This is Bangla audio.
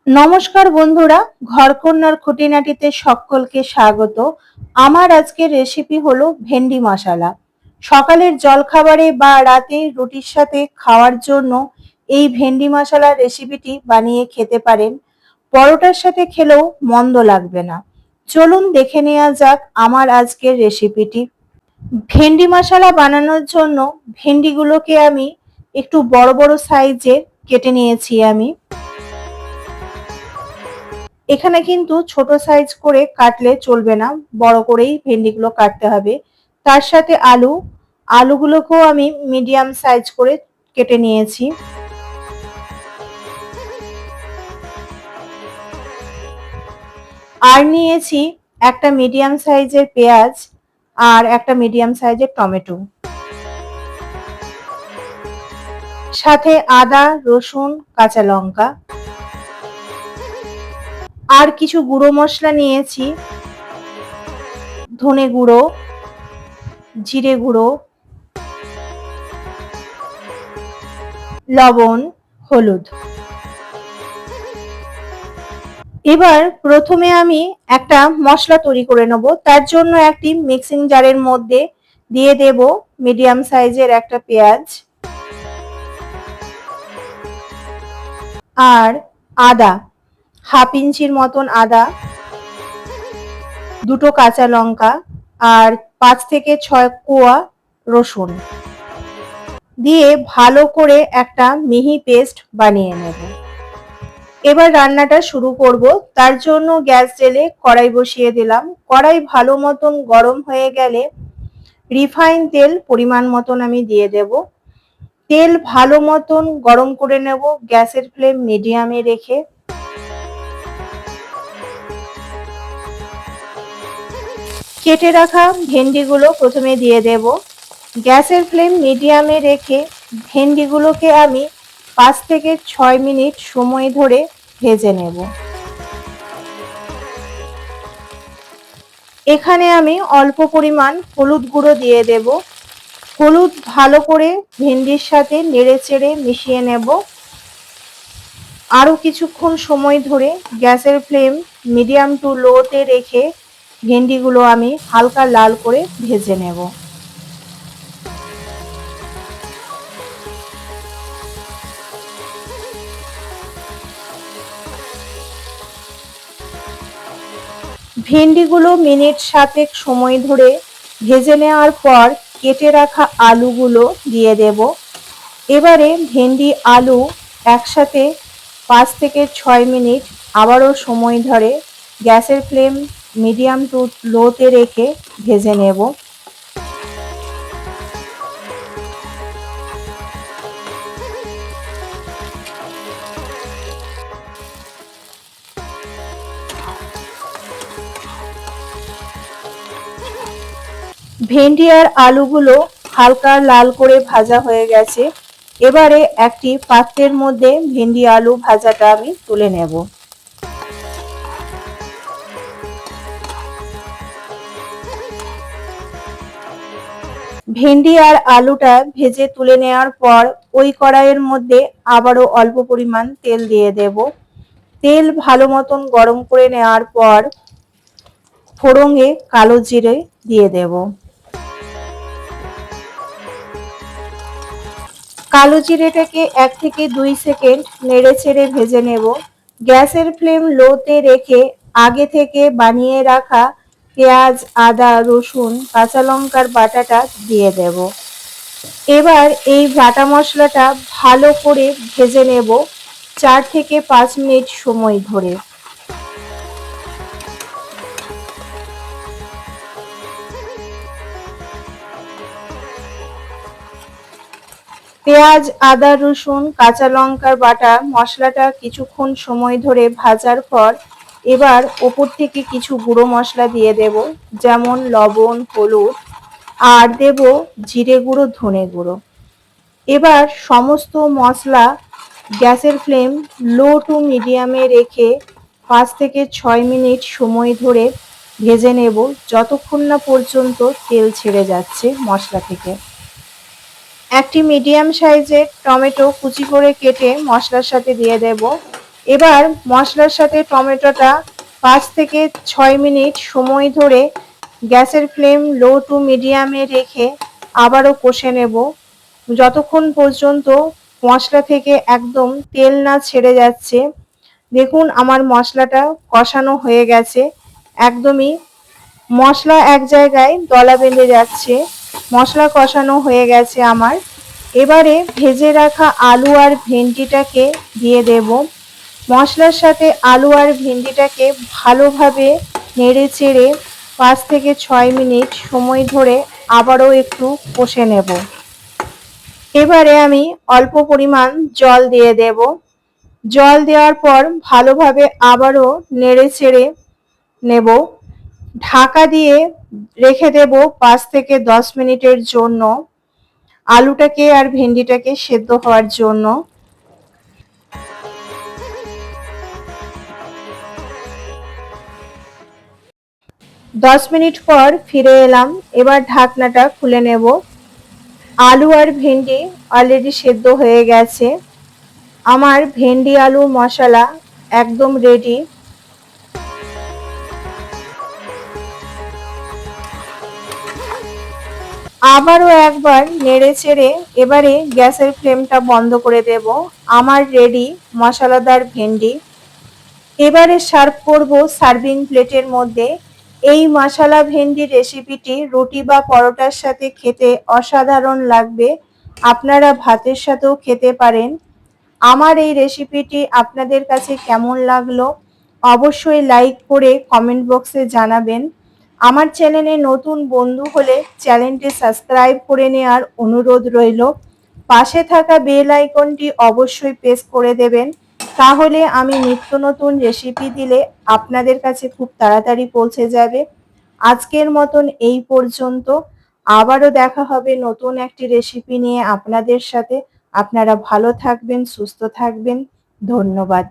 নমস্কার বন্ধুরা, ঘরকন্নার খুঁটিনাটিতে সকলকে স্বাগত। আমার আজকের রেসিপি হলো ভেন্ডি মশলা। সকালের জলখাবারে বা রাতে রুটির সাথে খাওয়ার জন্য এই ভেন্ডি মশলার রেসিপিটি বানিয়ে খেতে পারেন। পরোটার সাথে খেলেও মন্দ লাগবে না। চলুন দেখে নেওয়া যাক আমার আজকের রেসিপিটি। ভেন্ডি মশলা বানানোর জন্য ভেন্ডিগুলোকে আমি একটু বড় বড় সাইজের কেটে নিয়েছি আমি। এখানে কিন্তু ছোট সাইজ করে কাটলে চলবে না, বড় করেই ভেন্ডিগুলো কাটতে হবে। তার সাথে আলুগুলোকেও আমি মিডিয়াম সাইজ করে কেটে নিয়েছি। আর নিয়েছি একটা মিডিয়াম সাইজের পেঁয়াজ আর একটা মিডিয়াম সাইজের টমেটো, সাথে আদা, রসুন, কাঁচা লঙ্কা। আর কিছু গুঁড়ো মশলা নিয়েছি, ধনে গুঁড়ো, জিরে গুঁড়ো, লবণ, হলুদ। এবার প্রথমে আমি একটা মশলা তৈরি করে নেব। তার জন্য একটি মিক্সিং জারের মধ্যে দিয়ে দেব মিডিয়াম সাইজের একটা পেঁয়াজ আর আদা, হাফ ইঞ্চির মতন আদা, দুটো কাঁচা লঙ্কা আর 5 থেকে 6 কোয়া রসুন দিয়ে ভালো করে একটা মিহি পেস্ট বানিয়ে নেব। এবার রান্নাটা শুরু করব। তার জন্য গ্যাস জেলে কড়াই বসিয়ে দিলাম। কড়াই ভালো মতন গরম হয়ে গেলে রিফাইন তেল পরিমাণ মতন আমি দিয়ে দেব। তেল ভালো মতন গরম করে নেব, গ্যাসের ফ্লেম মিডিয়ামে রেখে। কেটে রাখা ভেন্ডিগুলো প্রথমে দিয়ে দেব। গ্যাসের ফ্লেম মিডিয়ামে রেখে ভেন্ডিগুলোকে আমি 5 থেকে 6 মিনিট সময় ধরে ভেজে নেব। এখানে আমি অল্প পরিমাণ হলুদ গুঁড়ো দিয়ে দেব। হলুদ ভালো করে ভেন্ডির সাথে নেড়েচেড়ে মিশিয়ে নেব। আরও কিছুক্ষণ সময় ধরে গ্যাসের ফ্লেম মিডিয়াম টু লোতে রেখে ভেন্ডিগুলো আমি হালকা লাল করে ভেজে নেব। ভেন্ডিগুলো মিনিট 7 সময় ধরে ভেজে নেওয়ার পর কেটে রাখা আলুগুলো দিয়ে দেব। এবারে ভেন্ডি আলু একসাথে 5 থেকে 6 মিনিট আবারও সময় ধরে গ্যাসের ফ্লেম মিডিয়াম টু লোতে রেখে ভেজে নেব। ভেন্ডি আর আলুগুলো হালকা লাল করে ভাজা হয়ে গেছে। এবারে একটি পাত্রের মধ্যে ভেন্ডি আলু ভাজাটা আমি তুলে নেব। ভেন্ডি আর আলুটা ভেজে তুলে নেওয়ার পর ওই কড়াইয়ের মধ্যে আবারও অল্প পরিমাণ তেল দিয়ে দেব। তেল ভালো মতন গরম করে নেওয়ার পর ফোড়নে কালো জিরে দিয়ে দেব। কালো জিরেটাকে 1 থেকে 2 সেকেন্ড নেড়ে ছেড়ে ভেজে নেব। গ্যাসের ফ্লেম লোতে রেখে আগে থেকে বানিয়ে রাখা পেঁয়াজ, আদা, রসুন, কাঁচা লঙ্কার বাটাটা দিয়ে দেব। এবার এই বাটা মশলাটা ভালো করে ভেজে নেব 4 থেকে 5 মিনিট সময় ধরে। পেঁয়াজ, আদা, রসুন, কাঁচা লঙ্কার বাটা মশলাটা কিছুক্ষণ সময় ধরে ভাজার পর এবার ওপর থেকে কিছু গুঁড়ো মশলা দিয়ে দেব, যেমন লবণ, হলুদ আর দেব জিরে গুঁড়ো, ধনে গুঁড়ো। এবার সমস্ত মশলা গ্যাসের ফ্লেম লো টু মিডিয়ামে রেখে 5 থেকে 6 মিনিট সময় ধরে ভেজে নেব, যতক্ষণ না পর্যন্ত তেল ছেড়ে যাচ্ছে মশলা থেকে। একটি মিডিয়াম সাইজের টমেটো কুচি করে কেটে মশলার সাথে দিয়ে দেব। এবার মশলার সাথে টমেটোটা 5 থেকে 6 মিনিট সময় ধরে গ্যাসের ফ্লেম লো টু মিডিয়ামে রেখে আবারও কষে নেব, যতক্ষণ পর্যন্ত মশলা থেকে একদম তেল না ছেড়ে যাচ্ছে। দেখুন আমার মশলাটা কষানো হয়ে গেছে, একদমই মশলা এক জায়গায় দলা বেঁধে যাচ্ছে। মশলা কষানো হয়ে গেছে আমার। এবারে ভেজে রাখা আলু আর ভেন্ডিটাকে দিয়ে দেব। মশলার সাথে আলু আর ভেন্ডিটাকে ভালোভাবে নেড়ে চেড়ে 5 থেকে 6 মিনিট সময় ধরে আবারও একটু কষে নেব। এবারে আমি অল্প পরিমাণ জল দিয়ে দেব। জল দেওয়ার পর ভালোভাবে আবারও নেড়ে চেড়ে নেব। ঢাকা দিয়ে রেখে দেব 5 থেকে 10 মিনিটের জন্য, আলুটাকে আর ভেন্ডিটাকে সেদ্ধ হওয়ার জন্য। 10 মিনিট পর ফিরে এলাম। এবার ঢাকনাটা খুলে নেব। আলু আর ভেন্ডি অলরেডি সেদ্ধ হয়ে গেছে। আমার ভেন্ডি আলু মশলা একদম রেডি। আবারও একবার নেড়ে চেড়ে এবারে গ্যাসের ফ্লেমটা বন্ধ করে দেব। আমার রেডি মশলাদার ভেন্ডি। এবারে সার্ভ করব সার্ভিং প্লেটের মধ্যে। এই মশলা ভেন্ডি রেসিপিটি রুটি বা পরোটার সাথে খেতে অসাধারণ লাগবে। আপনারা ভাতের সাথেও খেতে পারেন। আমার এই রেসিপিটি আপনাদের কাছে কেমন লাগলো অবশ্যই লাইক করে কমেন্ট বক্সে জানাবেন। আমার চ্যানেলে নতুন বন্ধু হলে চ্যানেলটি সাবস্ক্রাইব করে নেওয়ার অনুরোধ রইল। পাশে থাকা বেল আইকনটি অবশ্যই প্রেস করে দেবেন, তাহলে আমি নিত্য নতুন রেসিপি দিলে আপনাদের কাছে খুব তাড়াতাড়ি পৌঁছে যাবে। আজকের মতন এই পর্যন্ত। আবারও দেখা হবে নতুন একটি রেসিপি নিয়ে আপনাদের সাথে। আপনারা ভালো থাকবেন, সুস্থ থাকবেন। ধন্যবাদ।